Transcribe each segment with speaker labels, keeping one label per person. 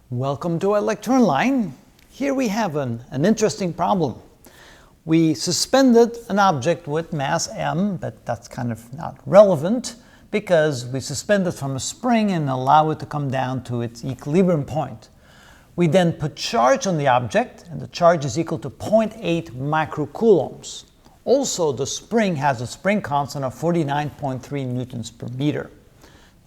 Speaker 1: Welcome to our lecture online. Here we have an interesting problem. We suspended an object with mass m, but that's kind of not relevant because we suspend it from a spring and allow it to come down to its equilibrium point. We then put charge on the object, and the charge is equal to 0.8 microcoulombs. Also, the spring has a spring constant of 49.3 newtons per meter.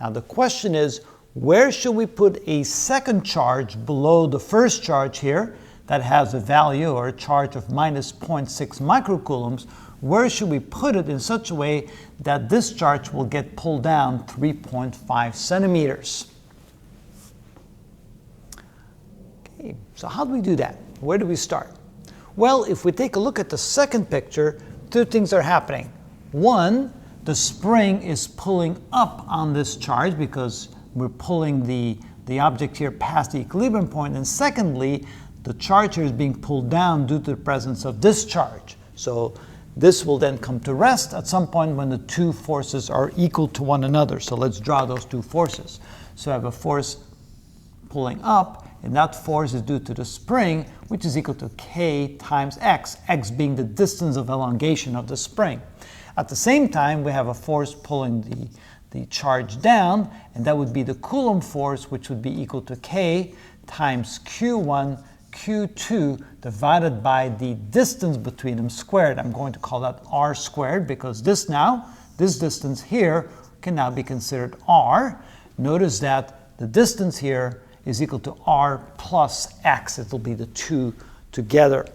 Speaker 1: Now the question is, where should we put a second charge below the first charge here that has a value or a charge of minus 0.6 microcoulombs? Where should we put it in such a way that this charge will get pulled down 3.5 centimeters? Okay, so how do we do that? Where do we start? Well, if we take a look at the second picture, two things are happening. One, the spring is pulling up on this charge because we're pulling the object here past the equilibrium point, and secondly, the charge here is being pulled down due to the presence of this charge. So this will then come to rest at some point when the two forces are equal to one another. So let's draw those two forces. So I have a force pulling up, and that force is due to the spring, which is equal to k times x, x being the distance of elongation of the spring. At the same time, we have a force pulling the charge down, and that would be the Coulomb force, which would be equal to k times q1 q2 divided by the distance between them squared. I'm going to call that r squared because this distance here can now be considered r. Notice that the distance here is equal to r plus x. It will be the two together.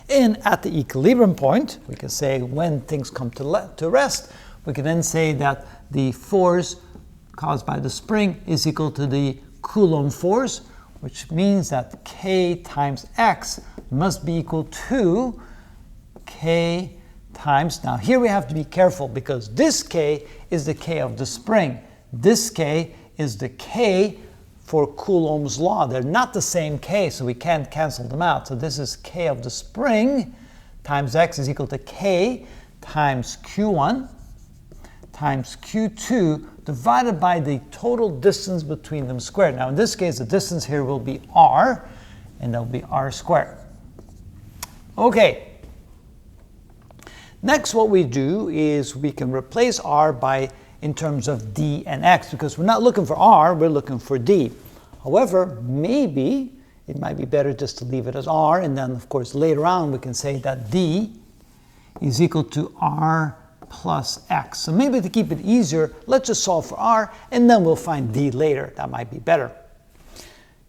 Speaker 1: And at the equilibrium point, we can say when things come to rest, we can then say that the force caused by the spring is equal to the Coulomb force, which means that k times x must be equal to k times, now here we have to be careful because this k is the k of the spring. This k is the k for Coulomb's law. They're not the same k, so we can't cancel them out. So this is k of the spring times x is equal to k times q1 times q2 divided by the total distance between them squared. Now in this case, the distance here will be r, and that will be r squared. Okay. Next, what we do is we can replace r in terms of d and x, because we're not looking for r, we're looking for d. However, maybe it might be better just to leave it as r, and then of course later on we can say that d is equal to r plus x. So maybe to keep it easier, let's just solve for r, and then we'll find d later. That might be better.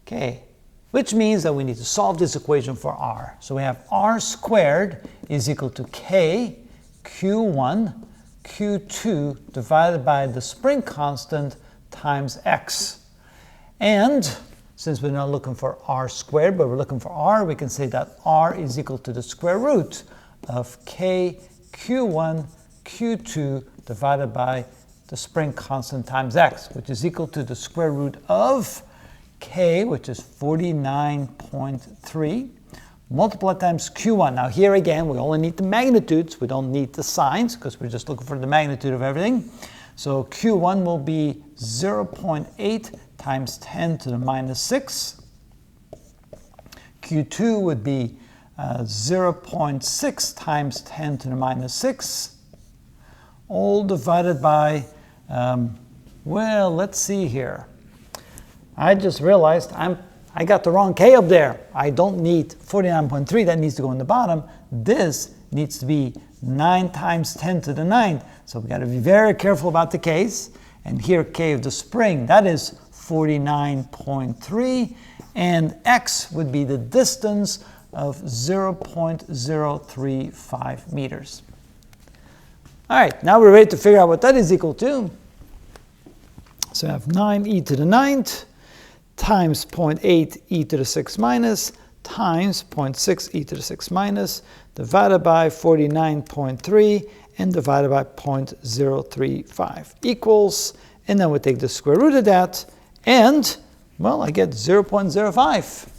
Speaker 1: Okay, which means that we need to solve this equation for r. So we have r squared is equal to k q1 q2 divided by the spring constant times x. And since we're not looking for r squared, but we're looking for r, we can say that r is equal to the square root of k q1 q2 divided by the spring constant times x, which is equal to the square root of k, which is 49.3, multiplied times q1. Now here again, we only need the magnitudes. We don't need the signs because we're just looking for the magnitude of everything. So q1 will be 0.8 times 10 to the minus 6. q2 would be 0.6 times 10 to the minus 6. All divided by, well, let's see here. I just realized I got the wrong k up there. I don't need 49.3, that needs to go in the bottom. This needs to be 9 times 10 to the 9th. So we got to be very careful about the k's. And here k of the spring, that is 49.3, and x would be the distance of 0.035 meters. All right, now we're ready to figure out what that is equal to. So I have 9e to the 9th times 0.8 e to the 6 minus times 0.6 e to the 6 minus divided by 49.3 and divided by 0.035 equals, and then we take the square root of that, and, well, I get 0.05.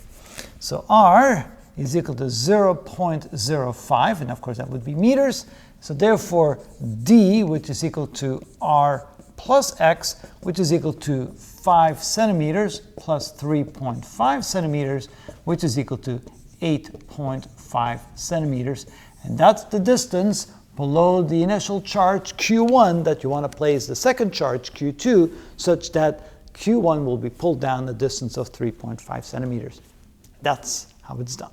Speaker 1: So r is equal to 0.05, and of course that would be meters. So therefore, d, which is equal to r plus x, which is equal to 5 centimeters, plus 3.5 centimeters, which is equal to 8.5 centimeters. And that's the distance below the initial charge Q1 that you want to place the second charge Q2, such that Q1 will be pulled down a distance of 3.5 centimeters. That's how it's done.